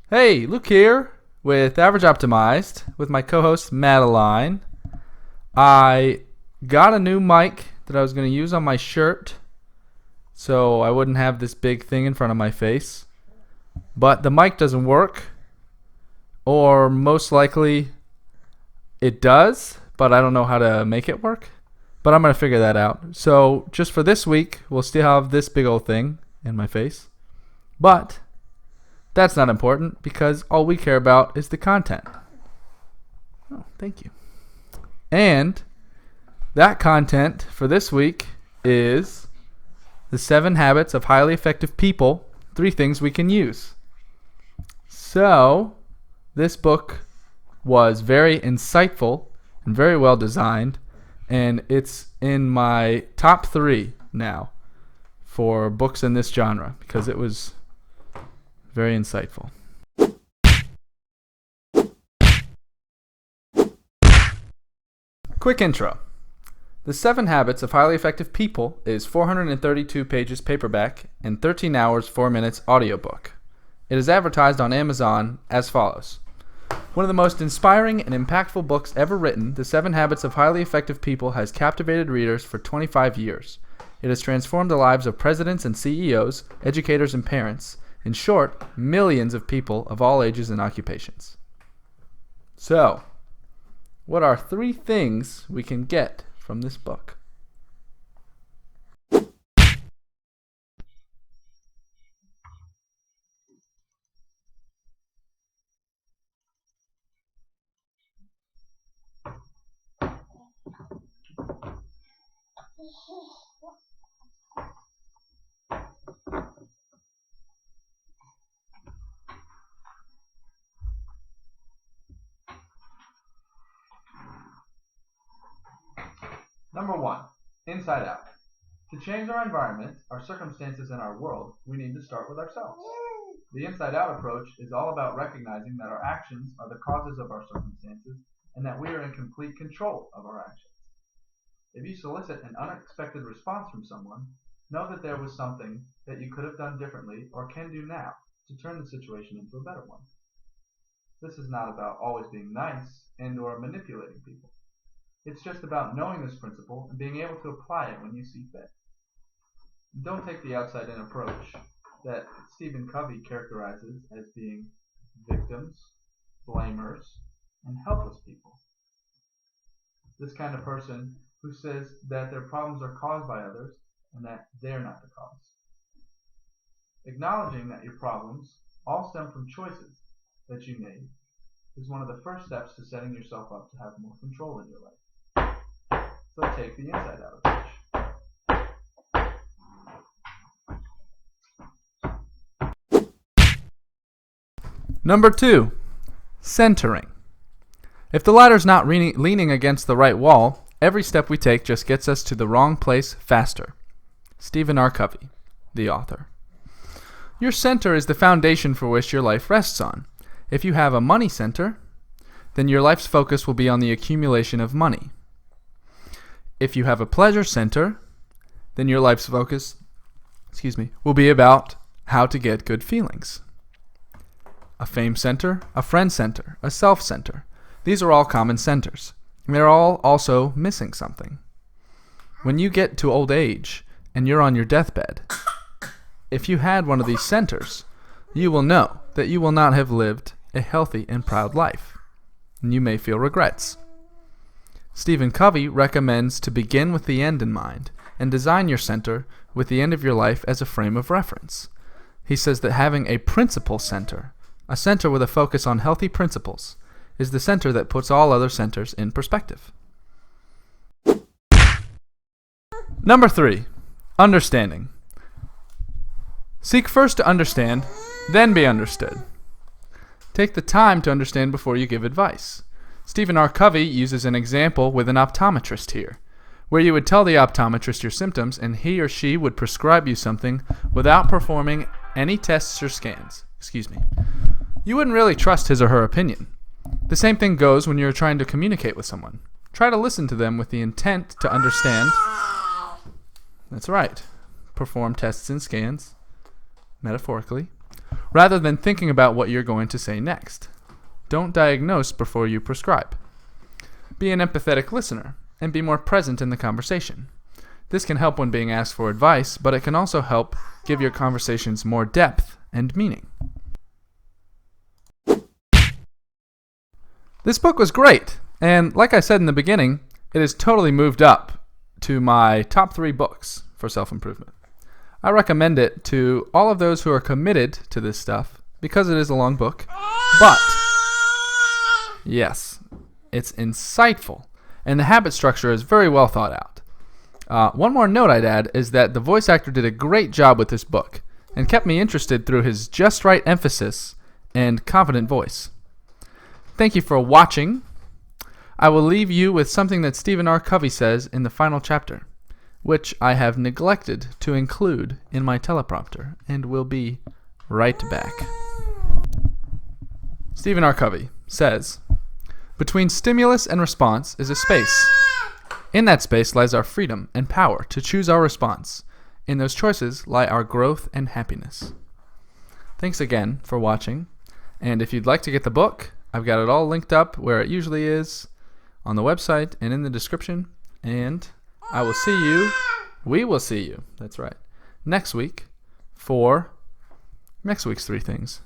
Hey, Luke here with Average Optimized with my co-host Madeline. I got a new mic that I was going to use on my shirt so I wouldn't have this big thing in front of my face. But the mic doesn't work, or most likely it does, but I don't know how to make it work. But I'm going to figure that out. So just for this week, we'll still have this big old thing in my face. But that's not important because all we care about is the content. Oh, thank you. And that content for this week is the 7 Habits of Highly Effective People, 3 things we can use. So this book was very insightful and very well designed, and it's in my top 3 now for books in this genre because it was very insightful. Quick intro. The 7 Habits of Highly Effective People is 432 pages paperback and 13 hours 4 minutes audiobook. It is advertised on Amazon as follows. One of the most inspiring and impactful books ever written, The 7 Habits of Highly Effective People has captivated readers for 25 years. It has transformed the lives of presidents and CEOs, educators and parents. In short, millions of people of all ages and occupations. So, what are 3 things we can get from this book? Number 1, inside out. To change our environment, our circumstances, and our world, we need to start with ourselves. The inside out approach is all about recognizing that our actions are the causes of our circumstances and that we are in complete control of our actions. If you solicit an unexpected response from someone, know that there was something that you could have done differently or can do now to turn the situation into a better one. This is not about always being nice and or manipulating people. It's just about knowing this principle and being able to apply it when you see fit. Don't take the outside-in approach that Stephen Covey characterizes as being victims, blamers, and helpless people. This kind of person who says that their problems are caused by others and that they're not the cause. Acknowledging that your problems all stem from choices that you made is one of the first steps to setting yourself up to have more control in your life. So take the inside out approach. Number 2, centering. If the ladder's not leaning against the right wall, every step we take just gets us to the wrong place faster. Stephen R. Covey, the author. Your center is the foundation for which your life rests on. If you have a money center, then your life's focus will be on the accumulation of money. If you have a pleasure center, then your life's focus, will be about how to get good feelings. A fame center, a friend center, a self center. These are all common centers. They're all also missing something. When you get to old age and you're on your deathbed, if you had one of these centers, you will know that you will not have lived a healthy and proud life, and you may feel regrets. Stephen Covey recommends to begin with the end in mind and design your center with the end of your life as a frame of reference. He says that having a principle center, a center with a focus on healthy principles, is the center that puts all other centers in perspective. Number 3, understanding. Seek first to understand, then be understood. Take the time to understand before you give advice. Stephen R. Covey uses an example with an optometrist here, where you would tell the optometrist your symptoms and he or she would prescribe you something without performing any tests or scans. You wouldn't really trust his or her opinion. The same thing goes when you're trying to communicate with someone. Try to listen to them with the intent to understand. That's right. Perform tests and scans, metaphorically, rather than thinking about what you're going to say next. Don't diagnose before you prescribe. Be an empathetic listener and be more present in the conversation. This can help when being asked for advice, but it can also help give your conversations more depth and meaning. This book was great, and like I said in the beginning, it has totally moved up to my top 3 books for self-improvement. I recommend it to all of those who are committed to this stuff because it is a long book, but yes, it's insightful, and the habit structure is very well thought out. One more note I'd add is that the voice actor did a great job with this book and kept me interested through his just right emphasis and confident voice. Thank you for watching. I will leave you with something that Stephen R. Covey says in the final chapter, which I have neglected to include in my teleprompter, and will be right back. Stephen R. Covey says, "Between stimulus and response is a space. In that space lies our freedom and power to choose our response. In those choices lie our growth and happiness." Thanks again for watching, and if you'd like to get the book, I've got it all linked up where it usually is, on the website and in the description, and we will see you, that's right, next week for next week's 3 things.